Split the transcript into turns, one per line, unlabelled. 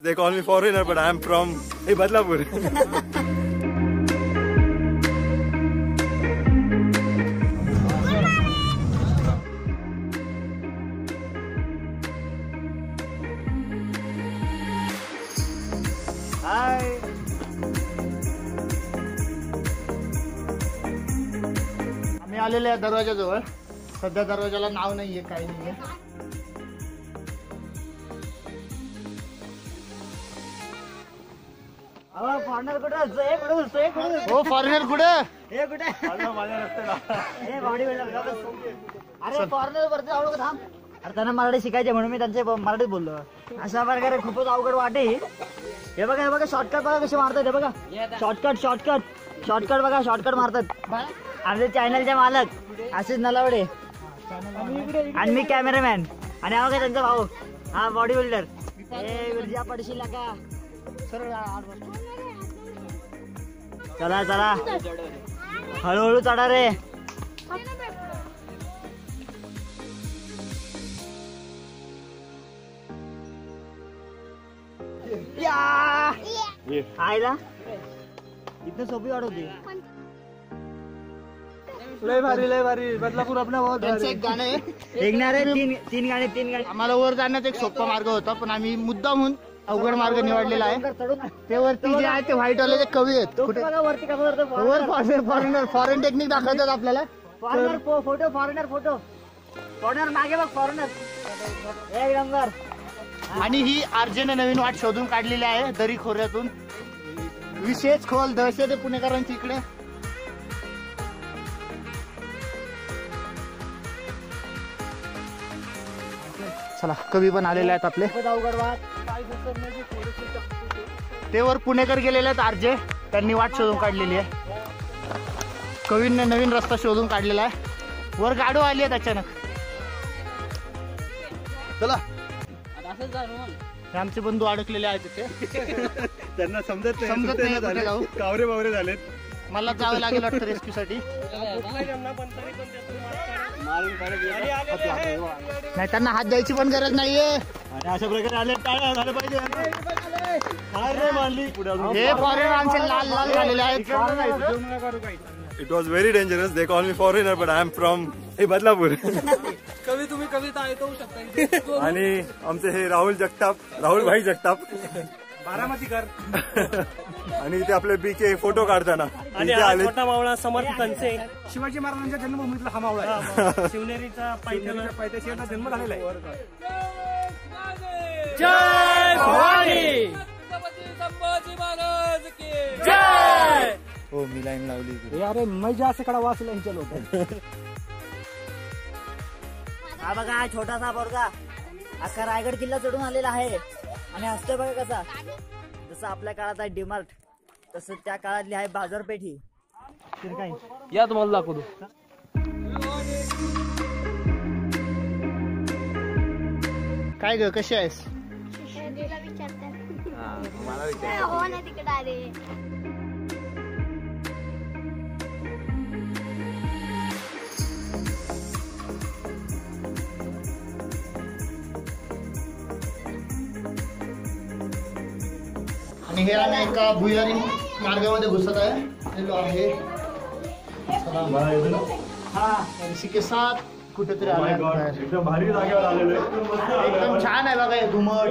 They call me foreigner, but I am from Badlapur.
Hi. आम्ही आलेले आहे दरवाजाजवळ. सध्या दरवाजाला नाव नाहीये, काही नाहीये. फॉरेनर कुठे हो फॉरेनर कुठे अरे फॉरेनर वरती आवड का थांब. अरे त्यांना मराठी शिकायचे म्हणून मी त्यांचे मराठीत बोललो. अशा प्रकारे खूपच अवघड वाटे. हे बघा शॉर्टकट बघा कसे मारतात. हे बघा शॉर्टकट बघा शॉर्टकट मारतात. आमचे चॅनलचे मालक आशिष नलावडे आणि मी कॅमेरामॅन आणि हा बघा त्यांचा भाऊ हा बॉडी बिल्डर. विरजा पडशील का चला चला हळूहळू चढा रे. आयला इतनी सोपी वाढवते. लय भारी बदलापूर आपला एक गाणं ऐकणार आहे. तीन गाणे आम्हाला वर जाण्याचा एक सोपा मार्ग होता, पण आम्ही मुद्दामहून अवघड मार्ग निवडलेला आहे. ते वरती जे आहे ते व्हाईट वाले कवी आहेत. वरती फॉरेन टेक्निक दाखवतात आपल्याला. फॉरेनर मागे बघ फॉरेनर एक नंबर. आणि ही आर्जेने नवीन वाट शोधून काढलेली आहे दरी खोऱ्यातून. विशेष खोल दहशत आहे पुणेकरांची इकडे. चला कवी पण आलेले आहेत आपले. ते वर पुणेकर गेलेले आहेत आरजे. त्यांनी वाट शोधून काढलेली आहे. कवींनी नवीन रस्ता शोधून काढलेला आहे. वर गाडो आली आहेत अचानक. चला हे आमचे बंधू अडकलेले आहेत तिथे.
त्यांना समजत नाही कावरे बावरे झालेत.
मला जावं लागेल वाटतं रेस्क्यू साठी. नाही त्यांना हात द्यायची पण गरज नाहीये.
आणि अशा प्रकारे आले टाळ्या झालं पाहिजे.
हे फॉरेनर आमचे लाल झालेले आहेत.
It was very dangerous. They call me foreigner, but I am from Badlapur.
कवी तुम्ही कविता ऐकवू शकता.
आणि आमचे हे राहुल भाई जगताप
बारामतीकर
आणि इथे आपले बीके फोटो काढताना
आणि छोटा मावळा समर्थ कंचे शिवाजी महाराजांच्या जन्मभूमीतला हा मावळा आहे. शिवनेरीचा पायथ्याशी यांचा जन्म झालेला आहे. जय भवानी संभाजी महाराज की जय.
हो मी लाईन लावली.
अरे मैजा असं कडा वाचला ह्याच्या लोक.
हा बघा हा छोटासा पोरगा अख्खा रायगड किल्ला चढून आलेला आहे. आणि असतोय बघा कसा. जसं आपल्या काळात आहे डीमार्ट तसं त्या काळातली आहे बाजारपेठी.
या तुम्हाला दाखवतो.
काय ग कशी आहेस. आणि हे आम्ही एका भुयारी मार्गामध्ये घुसत आहे. के साथ कुठेतरी
एकदम भारी जागेवर आलेलो आहे.
एकदम छान आहे बघा हे घुमट.